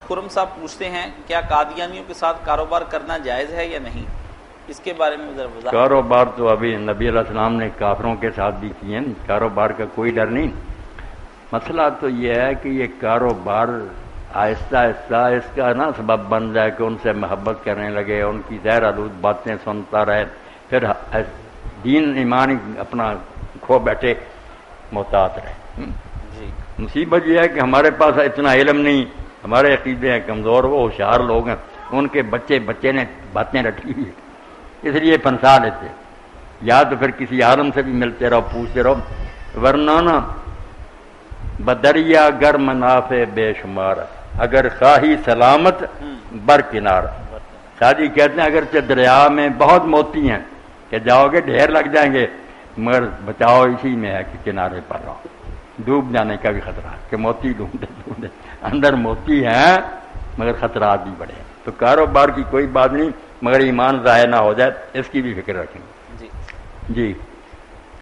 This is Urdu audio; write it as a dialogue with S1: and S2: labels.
S1: خرم صاحب پوچھتے ہیں کیا قادیانیوں کے ساتھ کاروبار کرنا جائز ہے یا نہیں؟ اس کے بارے میں ذرا وضاحت۔
S2: کاروبار تو ابھی نبی علیہ السلام نے کافروں کے ساتھ بھی کیے ہیں، کاروبار کا کوئی ڈر نہیں۔ مسئلہ تو یہ ہے کہ یہ کاروبار آہستہ آہستہ اس کا نا سبب بن جائے کہ ان سے محبت کرنے لگے، ان کی زہر آلود باتیں سنتا رہے، پھر دین ایمان ہی اپنا کھو بیٹھے، محتاط رہے۔
S1: جی
S2: مصیبت یہ ہے کہ ہمارے پاس اتنا علم نہیں، ہمارے عقیدے ہیں کمزور، وہ ہوشیار لوگ ہیں، ان کے بچے نے باتیں رٹی ہوئی، اس لیے پھنسا لیتے۔ یا تو پھر کسی عالم سے بھی ملتے رہو، پوچھتے رہو، ورنہ نا بدریا گر منافع بے شمار، اگر خواہی سلامت بر کنار۔ شادی کہتے ہیں اگرچہ دریا میں بہت موتی ہیں کہ جاؤ گے ڈھیر لگ جائیں گے، مگر بچاؤ اسی میں ہے کہ کنارے پر رہو، ڈوب جانے کا بھی خطرہ ہے کہ موتی ڈھونڈے اندر موتی ہیں مگر خطرات بھی بڑے ہیں۔ تو کاروبار کی کوئی بات نہیں، مگر ایمان ضائع نہ ہو جائے اس کی بھی فکر رکھیں۔
S1: جی
S2: جی